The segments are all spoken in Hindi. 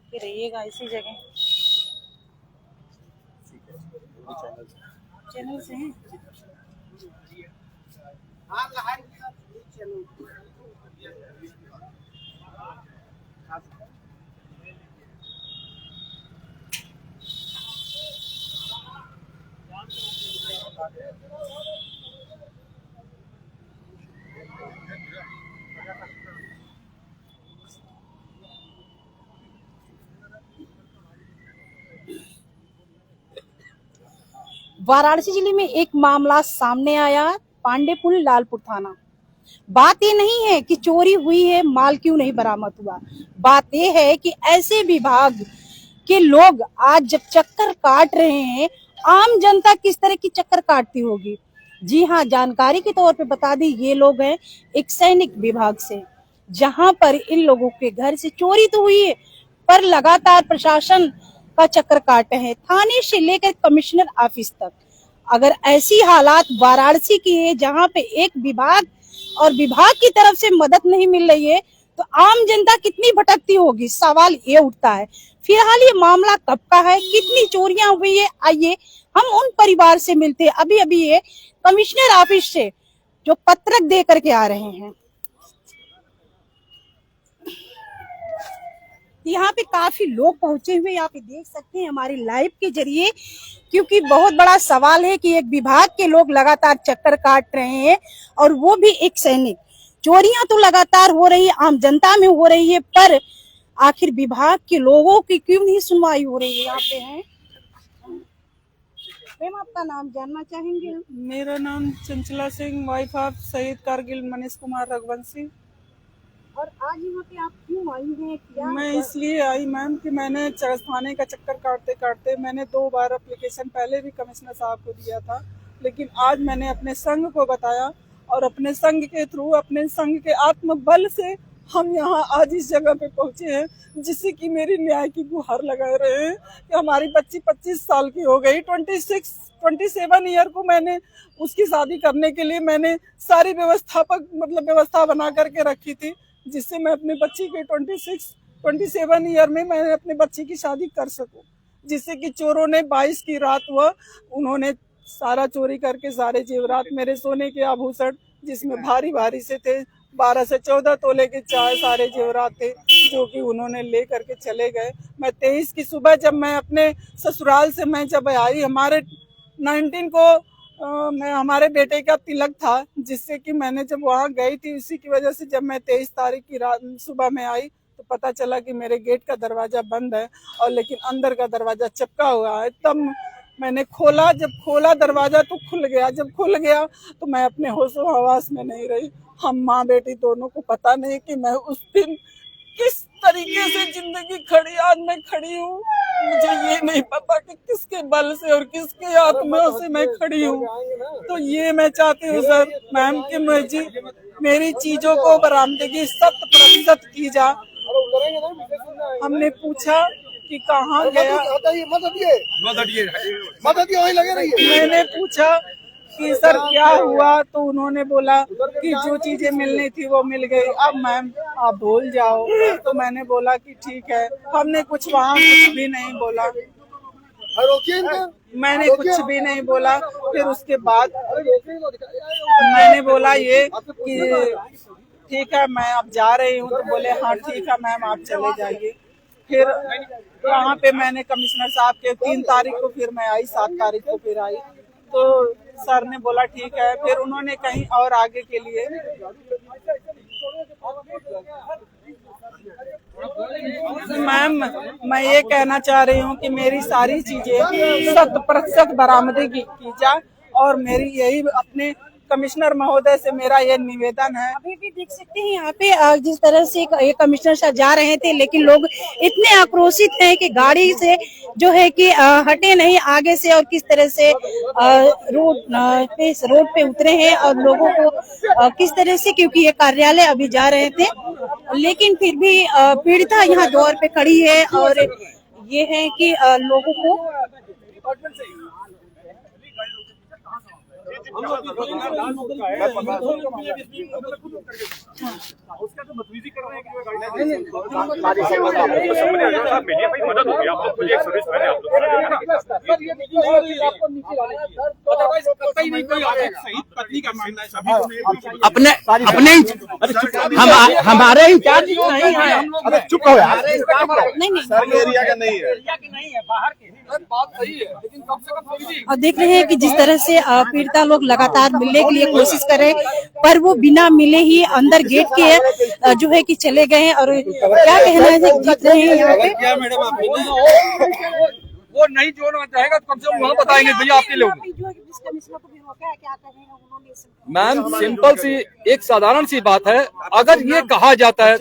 के रहिएगा इसी जगह। चैनल से हैं। वाराणसी जिले में एक मामला सामने आया, पांडेपुल लालपुर थाना। बात ये नहीं है कि चोरी हुई है, माल क्यों नहीं बरामद हुआ। बात ये है कि ऐसे विभाग के लोग आज जब चक्कर काट रहे हैं, आम जनता किस तरह की चक्कर काटती होगी। जी हाँ, जानकारी के तौर पे बता दी, ये लोग हैं एक सैनिक विभाग से, जहां पर इन लोगों के घर से चोरी तो हुई है, पर लगातार प्रशासन का चक्कर काटे हैं, थाने से लेकर कमिश्नर ऑफिस तक। अगर ऐसी हालात वाराणसी की है, जहां पे एक विभाग और विभाग की तरफ से मदद नहीं मिल रही है, तो आम जनता कितनी भटकती होगी, सवाल ये उठता है। फिलहाल ये मामला कब का है, कितनी चोरियां हुई है, आइए हम उन परिवार से मिलते हैं। अभी अभी ये कमिश्नर ऑफिस से जो पत्रक दे करके आ रहे हैं। यहाँ पे काफी लोग पहुंचे हुए, यहाँ पे देख सकते हैं हमारे लाइव के जरिए, क्योंकि बहुत बड़ा सवाल है कि एक विभाग के लोग लगातार चक्कर काट रहे हैं और वो भी एक सैनिक। चोरियां तो लगातार हो रही है, आम जनता में हो रही है, पर आखिर विभाग के लोगों की क्यों नहीं सुनवाई हो रही है। यहाँ पे है मैम, आपका नाम जानना चाहेंगे हम? मेरा नाम चंचला सिंह, वाइफ ऑफ शहीद कारगिल मनीष कुमार रघुवंशी। और आज यहाँ पे आप क्यों आई हैं, क्या? मैं इसलिए आई मैम कि मैंने थाने का चक्कर काटते काटते मैंने 2 बार एप्लीकेशन पहले भी कमिश्नर साहब को दिया था, लेकिन आज मैंने अपने संघ को बताया और अपने संघ के थ्रू, अपने संघ के आत्मबल से हम यहाँ आज इस जगह पे पहुंचे हैं, जिससे कि मेरी न्याय की गुहार लगा रहे हैं कि हमारी बच्ची 25 साल की हो गई। 27 ईयर को मैंने उसकी शादी करने के लिए मैंने सारी व्यवस्था बना करके रखी थी, जिससे मैं अपने बच्ची के 27 ईयर में मैंने अपने बच्ची की शादी कर सकूं। जिससे कि चोरों ने 22 की रात उन्होंने सारा चोरी करके सारे जेवरात, मेरे सोने के आभूषण जिसमें भारी भारी से थे, 12 से 14 तोले के सारे जेवरात थे, जो कि उन्होंने ले करके चले गए। मैं 23 की सुबह जब मैं अपने ससुराल से जब आई, हमारे 19 को मैं हमारे बेटे का तिलक था, जिससे कि मैंने जब वहाँ गई थी, उसी की वजह से जब मैं 23 तारीख की रात सुबह में आई तो पता चला कि मेरे गेट का दरवाजा बंद है और लेकिन अंदर का दरवाजा चिपका हुआ है। तब मैंने खोला, जब खोला दरवाजा तो खुल गया। जब खुल गया तो मैं अपने होशो हवास में नहीं रही। हम माँ बेटी दोनों को पता नहीं कि मैं उस दिन किस तरीके से जिंदगी खड़ी, आज मैं खड़ी हूँ, मुझे ये नहीं पता कि किसके बल से और किसके आत्मा से मैं खड़ी हूँ। तो ये मैं चाहती हूँ सर मैम कि मेरी चीजों को बरामदगी 100% की जा। हमने पूछा कि कहाँ गया, मैंने पूछा कि सर क्या हुआ, तो उन्होंने बोला कि जो चीजें मिलनी थी वो मिल गई, अब मैम आप भूल जाओ। तो मैंने बोला कि ठीक है। हमने वहाँ कुछ भी नहीं बोला, मैंने कुछ भी नहीं बोला। फिर उसके बाद मैंने बोला ये कि ठीक है मैं अब जा रही हूँ, तो बोले हाँ ठीक है मैम आप चले जाइए। फिर वहाँ पे मैंने कमिश्नर साहब के 3 तारीख को फिर मैं आई, 7 तारीख को फिर आई, तो सर ने बोला ठीक है। फिर उन्होंने कहीं और आगे के लिए मैम मैं ये कहना चाह रही हूँ कि मेरी सारी चीजें 100% बरामदगी की जाए और मेरी यही अपने कमिश्नर महोदय से मेरा ये निवेदन है। अभी भी देख सकते हैं यहाँ पे जिस तरह से ये कमिश्नर साहब जा रहे थे, लेकिन लोग इतने आक्रोशित हैं कि गाड़ी से जो है कि हटे नहीं आगे से, और किस तरह से रोड पे उतरे हैं और लोगों को किस तरह से, क्योंकि ये कार्यालय अभी जा रहे थे, लेकिन फिर भी पीड़िता यहाँ द्वार पे खड़ी है और ये है कि लोगों को उसका तो बदतमीजी कर रहे हैं कि मदद होगी। आप मुझे एक सर्विस मैंने आप अपने अपने हमारे इंचार्ज नहीं है। चुप हो यार। नहीं एरिया का नहीं है, बाहर के बात सही है, लेकिन कम से कम और देख रहे हैं कि जिस तरह से पीड़िता लोग लगातार मिलने के लिए कोशिश कर रहे हैं, पर वो बिना मिले ही अंदर गेट के जो है कि चले गए हैं। और क्या कहना है जीत रहे हैं यहाँ पे। क्या मैडम आप वो नहीं जोड़ना चाहेगा तो कम से कम वहाँ बताएंगे भैया आपके लोग। मैम सिंपल सी एक साधारण सी बात है, अगर ये कहा जाता है,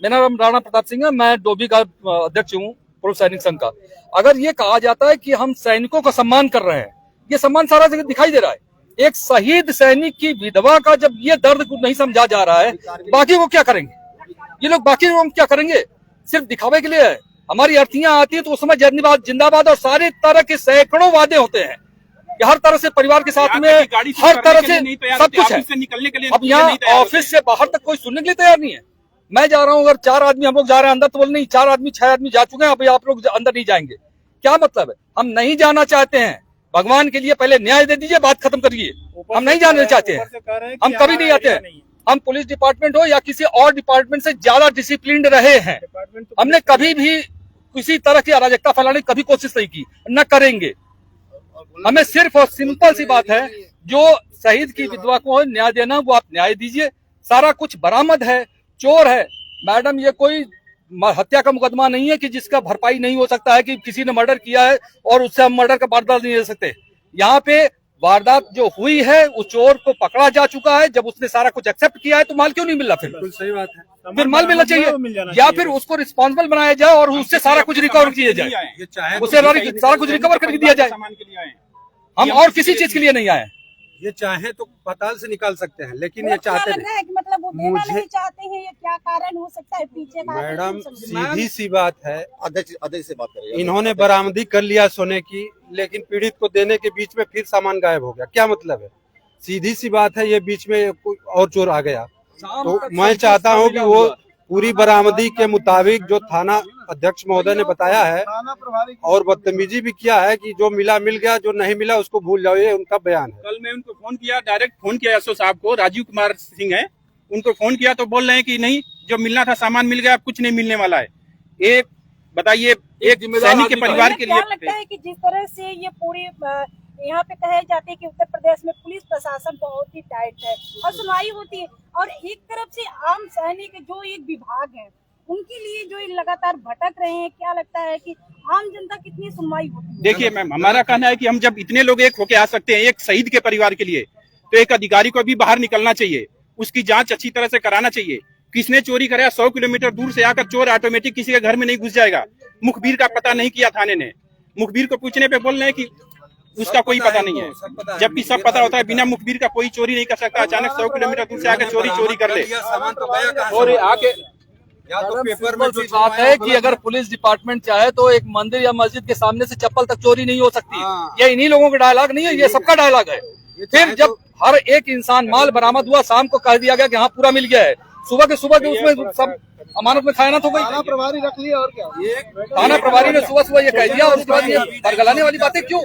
मेरा नाम राणा प्रताप सिंह है, मैं डोभी का अध्यक्ष हूँ पूर्व सैनिक संघ का। अगर ये कहा जाता है कि हम सैनिकों का सम्मान कर रहे हैं, ये सम्मान सारा जगह दिखाई दे रहा है। एक शहीद सैनिक की विधवा का जब ये दर्द नहीं समझा जा रहा है, बाकी वो क्या करेंगे? ये लोग बाकी लोग क्या करेंगे? सिर्फ दिखावे के लिए है। हमारी अर्थीयां आती है तो उस समय जिंदाबाद और सारे तरह के सैकड़ों वादे होते हैं कि हर तरह से परिवार के साथ में हर तरह से सब कुछ है। निकलने के लिए अब यहाँ ऑफिस से बाहर तक कोई सुनने के लिए तैयार नहीं है। मैं जा रहा हूँ, अगर 4 आदमी हम लोग जा रहे हैं अंदर तो बोल नहीं, 4 आदमी 6 आदमी जा चुके हैं, अभी आप लोग अंदर नहीं जाएंगे। क्या मतलब है? हम नहीं जाना चाहते हैं। भगवान के लिए पहले न्याय दे दीजिए, बात खत्म करिए। हम नहीं जाना चाहते हैं, हम कभी नहीं आते हैं। हम पुलिस डिपार्टमेंट हो या किसी और डिपार्टमेंट से ज्यादा डिसिप्लिन्ड रहे हैं। हमने कभी भी किसी तरह की अराजकता फैलाने की कभी कोशिश नहीं की, न करेंगे। हमें सिर्फ और सिंपल सी बात है, जो शहीद की विधवा को न्याय देना वो आप न्याय दीजिए। सारा कुछ बरामद है, चोर है मैडम, ये कोई हत्या का मुकदमा नहीं है कि जिसका भरपाई नहीं हो सकता है कि किसी ने मर्डर किया है और उससे हम मर्डर का वारदात नहीं दे सकते। यहाँ पे वारदात जो हुई है उस चोर को पकड़ा जा चुका है। जब उसने सारा कुछ एक्सेप्ट किया है तो माल क्यों नहीं मिल रहा? फिर सही बात है, फिर माल मिलना चाहिए या फिर उसको रिस्पॉन्सिबल बनाया जाए और उससे सारा कुछ रिकवर किया जाए, उससे सारा कुछ रिकवर करके दिया जाए। हम और किसी चीज के लिए नहीं आए। ये चाहे तो पाताल से निकाल सकते हैं, लेकिन ये चाहते नहीं। मतलब वो देना नहीं चाहते हैं, ये क्या कारण हो सकता है पीछे का? मैडम सीधी सी बात है, अध्यक्ष से बात करें। इन्होंने बरामदी कर लिया सोने की, लेकिन पीड़ित को देने के बीच में फिर सामान गायब हो गया। क्या मतलब है? सीधी सी बात है, ये बीच में कोई और चोर आ गया। तो मैं चाहता हूँ कि वो पूरी बरामदी के मुताबिक जो थाना अध्यक्ष महोदय ने बताया है, और बदतमीजी भी किया है कि जो मिला मिल गया, जो नहीं मिला उसको भूल जाओ, ये उनका बयान है। कल मैं उनको फोन किया, डायरेक्ट फोन किया एसओ साहब को, राजीव कुमार सिंह है, उनको फोन किया तो बोल रहे हैं कि नहीं, जो मिलना था सामान मिल गया, अब कुछ नहीं मिलने वाला है। एक बताइए, एक सैनिक के परिवार के लिए क्या लगता है कि जिस तरह से ये पूरी यहाँ पे कहे जाते हैं कि उत्तर प्रदेश में पुलिस प्रशासन बहुत ही टाइट है और सुनवाई होती है, और एक तरफ से आम सैनिक जो एक विभाग है उनके लिए जो ये लगातार भटक रहे हैं, क्या लगता है कि आम जनता कितनी सुनवाई होती है? देखिए मैम, हमारा कहना है कि हम जब इतने लोग एक होके आ सकते हैं एक शहीद के परिवार के लिए, तो एक अधिकारी को भी बाहर निकलना चाहिए, उसकी जांच अच्छी तरह से कराना चाहिए। किसने चोरी कराया, 100 किलोमीटर दूर से आकर चोर ऑटोमेटिक किसी के घर में नहीं घुस जाएगा। मुखबिर का पता नहीं किया थाने ने, मुखबिर को पूछने पे बोल रहे हैं कि उसका कोई पता नहीं है, जबकि सब पता होता है। बिना मुखबिर का कोई चोरी नहीं कर सकता। अचानक 100 किलोमीटर दूर से आकर चोरी कर ले। और आके तो पेपर में जो बात है कि अगर पुलिस डिपार्टमेंट चाहे तो एक मंदिर या मस्जिद के सामने से चप्पल तक चोरी नहीं हो सकती। ये इन्हीं लोगों का डायलॉग नहीं है, ये सबका डायलॉग है। फिर जब हर एक इंसान माल बरामद हुआ, शाम को कह दिया गया कि हाँ पूरा मिल गया है, सुबह के उसमें सब अमानत में खाया तो गई, थाना प्रभारी रख लिया और क्या? थाना प्रभारी ने सुबह ये कह दिया और उसके बाद ये बरगलाने वाली बातें क्यों?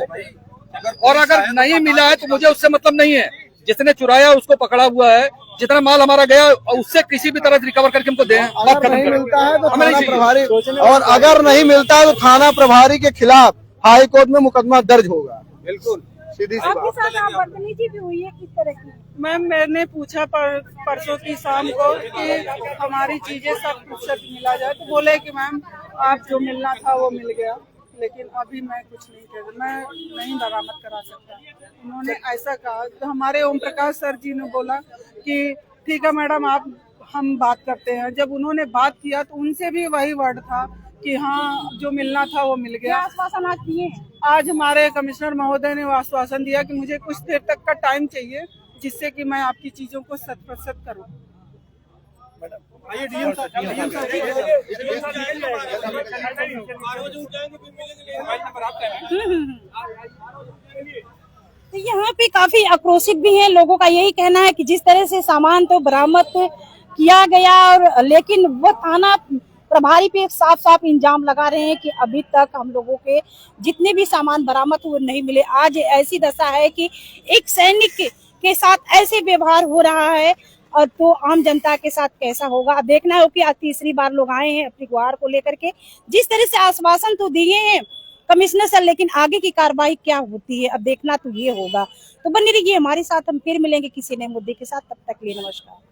और अगर नहीं मिला है तो मुझे उससे मतलब नहीं है। जिसने चुराया उसको पकड़ा हुआ है, जितना माल हमारा गया उससे किसी भी तरह रिकवर करके हमको दें। अगर नहीं मिलता है तो थाना प्रभारी, और अगर नहीं मिलता है तो थाना प्रभारी के खिलाफ हाई कोर्ट में मुकदमा दर्ज होगा। बिल्कुल सीधी सी आपके बात। साथ बदतमीजी भी हुई है, किस तरह की? मैम मैंने पूछा परसों की शाम को कि हमारी चीजें सब प्रतिशत मिला जाए, तो बोले कि मैम आप जो मिलना था वो मिल गया, लेकिन अभी मैं कुछ नहीं कर, मैं नहीं बरामद करा सकता। उन्होंने ऐसा कहा। तो हमारे ओम प्रकाश सर जी ने बोला कि ठीक है मैडम, आप हम बात करते हैं। जब उन्होंने बात किया तो उनसे भी वही वर्ड था कि हाँ जो मिलना था वो मिल गया। आश्वासन आज दिए? आज हमारे कमिश्नर महोदय ने वो आश्वासन दिया कि मुझे कुछ देर तक का टाइम चाहिए, जिससे कि मैं आपकी चीजों को 100% करूँ। तो यहाँ पे काफी आक्रोशित भी हैं। लोगों का यही कहना है कि जिस तरह से सामान तो बरामद किया गया और लेकिन वो थाना प्रभारी पे साफ साफ इल्जाम लगा रहे हैं कि अभी तक हम लोगों के जितने भी सामान बरामद हुए नहीं मिले। आज ऐसी दशा है कि एक सैनिक के साथ ऐसे व्यवहार हो रहा है और तो आम जनता के साथ कैसा होगा। अब देखना हो कि आज तीसरी बार लोग आए हैं अपनी गुहार को लेकर के। जिस तरह से आश्वासन तो दिए हैं कमिश्नर सर, लेकिन आगे की कार्रवाई क्या होती है अब देखना तो ये होगा। तो बने रहिए हमारे साथ, हम फिर मिलेंगे किसी नए मुद्दे के साथ। तब तक के लिए नमस्कार।